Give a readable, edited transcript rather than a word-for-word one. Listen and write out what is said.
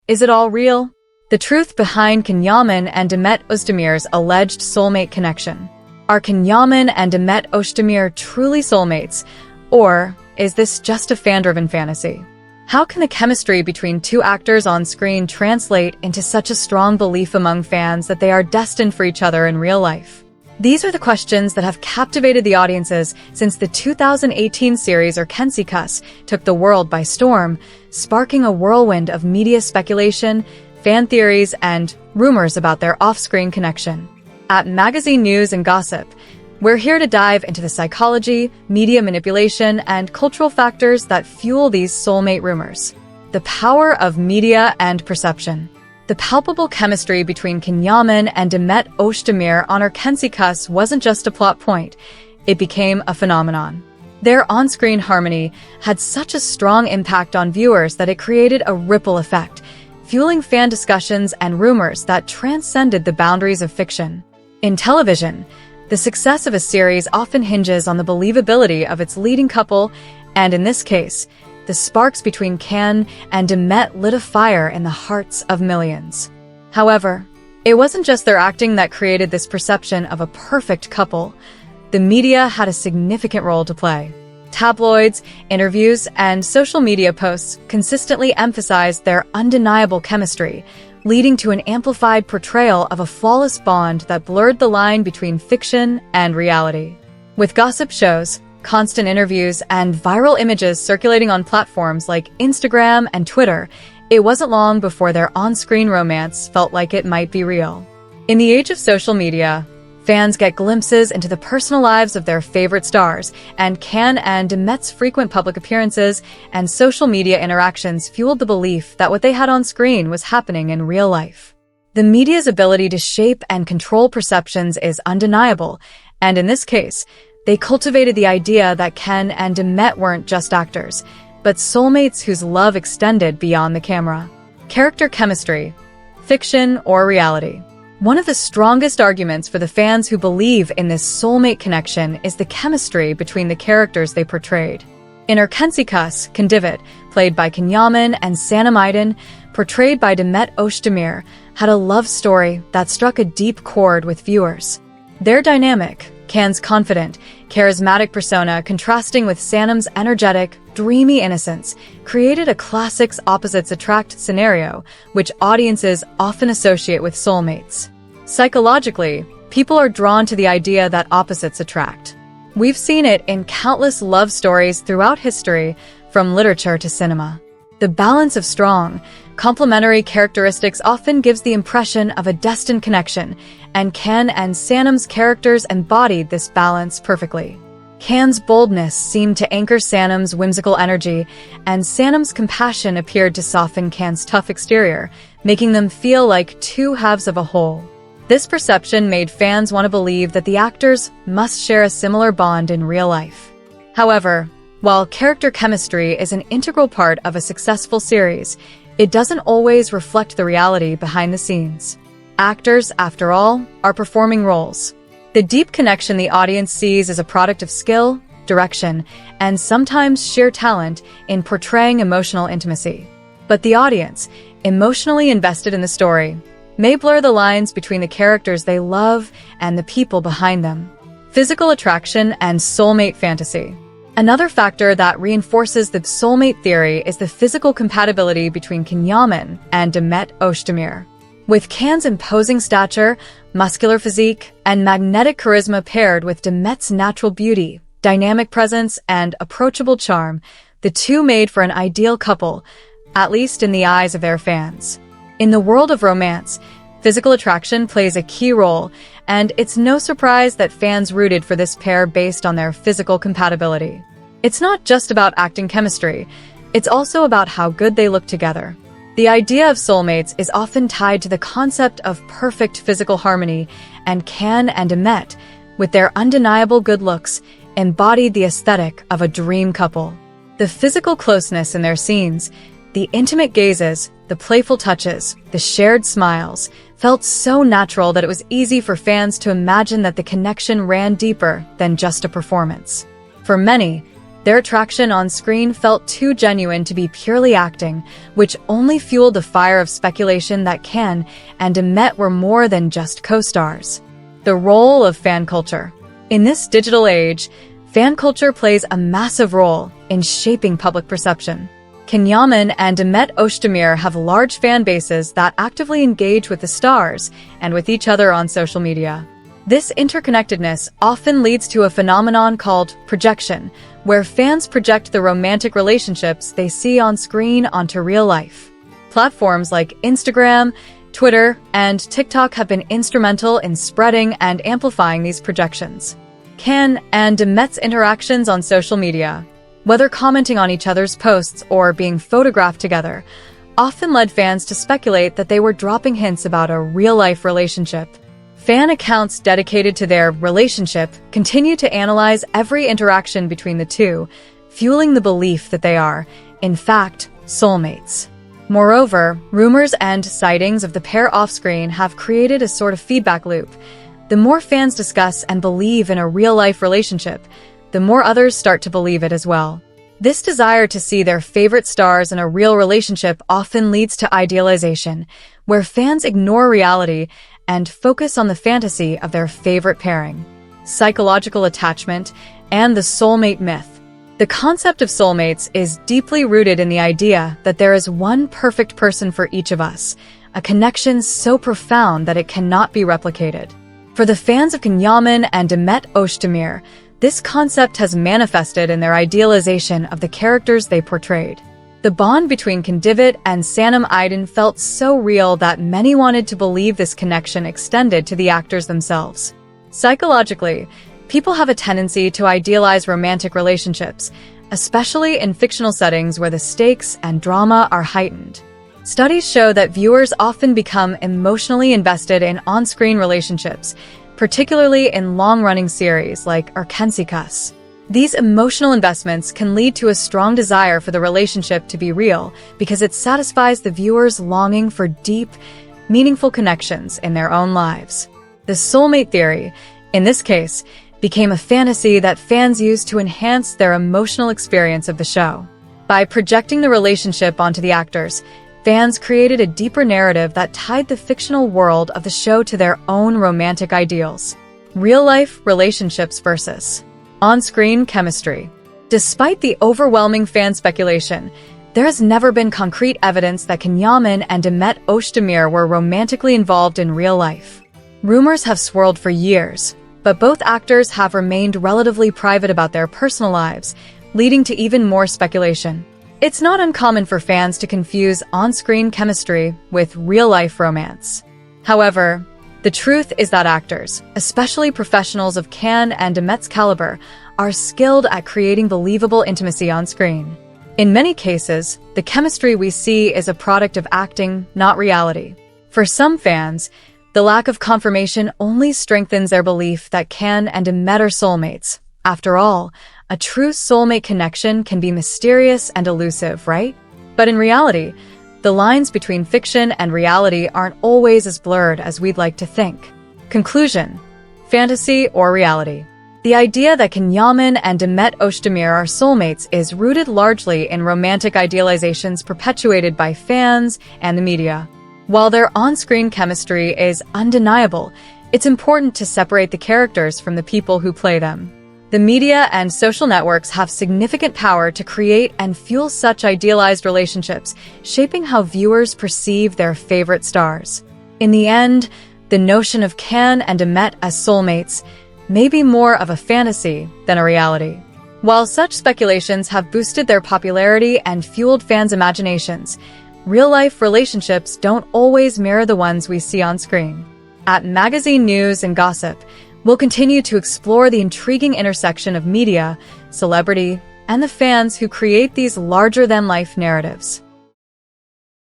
Is it all real? The truth behind Yaman and Demet Özdemir's alleged soulmate connection. Are Yaman and Demet Özdemir truly soulmates, or is this just a fan-driven fantasy? How can the chemistry between two actors on screen translate into such a strong belief among fans that they are destined for each other in real life? These are the questions that have captivated the audiences since the 2018 series Inseparable took the world by storm, sparking a whirlwind of media speculation, fan theories, and rumors about their off-screen connection. At Magazine News and Gossip, we're here to dive into the psychology, media manipulation, and cultural factors that fuel these soulmate rumors. The power of media and perception. The palpable chemistry between Yaman and Demet Özdemir on Inseparable wasn't just a plot point, it became a phenomenon. Their on-screen harmony had such a strong impact on viewers that it created a ripple effect, fueling fan discussions and rumors that transcended the boundaries of fiction. In television, the success of a series often hinges on the believability of its leading couple, and in this case, the sparks between Can and Demet lit a fire in the hearts of millions. However, it wasn't just their acting that created this perception of a perfect couple. The media had a significant role to play. Tabloids, interviews, and social media posts consistently emphasized their undeniable chemistry, leading to an amplified portrayal of a flawless bond that blurred the line between fiction and reality. With gossip shows, constant interviews, and viral images circulating on platforms like Instagram and Twitter, it wasn't long before their on-screen romance felt like it might be real. In the age of social media, fans get glimpses into the personal lives of their favorite stars, and Can and Demet's frequent public appearances and social media interactions fueled the belief that what they had on screen was happening in real life. The media's ability to shape and control perceptions is undeniable, and in this case, they cultivated the idea that Can and Demet weren't just actors, but soulmates whose love extended beyond the camera. Character chemistry, fiction or reality. One of the strongest arguments for the fans who believe in this soulmate connection is the chemistry between the characters they portrayed. In Inseparable, Demet, played by Yaman, and Sanam Aydin, portrayed by Demet Özdemir, had a love story that struck a deep chord with viewers. Their dynamic, Can's confident, charismatic persona contrasting with Sanam's energetic, dreamy innocence, created a classic opposites attract scenario, which audiences often associate with soulmates. Psychologically, people are drawn to the idea that opposites attract. We've seen it in countless love stories throughout history, from literature to cinema. The balance of strong, complementary characteristics often gives the impression of a destined connection, and Can and Sanam's characters embodied this balance perfectly. Can's boldness seemed to anchor Sanam's whimsical energy, and Sanam's compassion appeared to soften Can's tough exterior, making them feel like two halves of a whole. This perception made fans want to believe that the actors must share a similar bond in real life. However, while character chemistry is an integral part of a successful series, it doesn't always reflect the reality behind the scenes. Actors, after all, are performing roles. The deep connection the audience sees is a product of skill, direction, and sometimes sheer talent in portraying emotional intimacy. But the audience, emotionally invested in the story, may blur the lines between the characters they love and the people behind them. Physical attraction and soulmate fantasy. Another factor that reinforces the soulmate theory is the physical compatibility between Yaman and Demet Özdemir. With Can's imposing stature, muscular physique, and magnetic charisma paired with Demet's natural beauty, dynamic presence, and approachable charm, the two made for an ideal couple, at least in the eyes of their fans. In the world of romance, physical attraction plays a key role, and it's no surprise that fans rooted for this pair based on their physical compatibility. It's not just about acting chemistry, it's also about how good they look together. The idea of soulmates is often tied to the concept of perfect physical harmony, and Can and Demet, with their undeniable good looks, embodied the aesthetic of a dream couple. The physical closeness in their scenes, the intimate gazes, the playful touches, the shared smiles, felt so natural that it was easy for fans to imagine that the connection ran deeper than just a performance. For many, Their attraction on screen felt too genuine to be purely acting, which only fueled the fire of speculation that Can and Demet were more than just co-stars. The role of fan culture. In this digital age, fan culture plays a massive role in shaping public perception. Yaman and Demet Özdemir have large fan bases that actively engage with the stars and with each other on social media. This interconnectedness often leads to a phenomenon called projection, where fans project the romantic relationships they see on screen onto real life. Platforms like Instagram, Twitter, and TikTok have been instrumental in spreading and amplifying these projections. Can and Demet's interactions on social media, whether commenting on each other's posts or being photographed together, often led fans to speculate that they were dropping hints about a real-life relationship. Fan accounts dedicated to their relationship continue to analyze every interaction between the two, fueling the belief that they are, in fact, soulmates. Moreover, rumors and sightings of the pair off-screen have created a sort of feedback loop. The more fans discuss and believe in a real-life relationship, the more others start to believe it as well. This desire to see their favorite stars in a real relationship often leads to idealization, where fans ignore reality and focus on the fantasy of their favorite pairing. Psychological attachment and the soulmate myth. The concept of soulmates is deeply rooted in the idea that there is one perfect person for each of us, a connection so profound that it cannot be replicated. For the fans of Yaman and Demet Özdemir, this concept has manifested in their idealization of the characters they portrayed. The bond between Demet and Sanam Aydin felt so real that many wanted to believe this connection extended to the actors themselves. Psychologically, people have a tendency to idealize romantic relationships, especially in fictional settings where the stakes and drama are heightened. Studies show that viewers often become emotionally invested in on-screen relationships, particularly in long-running series like Erkensikas. These emotional investments can lead to a strong desire for the relationship to be real because it satisfies the viewer's longing for deep, meaningful connections in their own lives. The soulmate theory, in this case, became a fantasy that fans used to enhance their emotional experience of the show. By projecting the relationship onto the actors, fans created a deeper narrative that tied the fictional world of the show to their own romantic ideals. Real-life relationships versus on-screen chemistry. Despite the overwhelming fan speculation, there has never been concrete evidence that Yaman and Demet Özdemir were romantically involved in real life. Rumors have swirled for years, but both actors have remained relatively private about their personal lives, leading to even more speculation. It's not uncommon for fans to confuse on-screen chemistry with real-life romance. However, the truth is that actors, especially professionals of Can and Demet's caliber, are skilled at creating believable intimacy on screen. In many cases, the chemistry we see is a product of acting, not reality. For some fans, the lack of confirmation only strengthens their belief that Can and Demet are soulmates. After all, a true soulmate connection can be mysterious and elusive, right? But in reality, the lines between fiction and reality aren't always as blurred as we'd like to think. Conclusion: fantasy or reality? The idea that Yaman and Demet Özdemir are soulmates is rooted largely in romantic idealizations perpetuated by fans and the media. While their on-screen chemistry is undeniable, it's important to separate the characters from the people who play them. The media and social networks have significant power to create and fuel such idealized relationships, shaping how viewers perceive their favorite stars. In the end, the notion of Can and Demet as soulmates may be more of a fantasy than a reality. While such speculations have boosted their popularity and fueled fans' imaginations, real-life relationships don't always mirror the ones we see on screen. At Magazine News and Gossip, we'll continue to explore the intriguing intersection of media, celebrity, and the fans who create these larger-than-life narratives.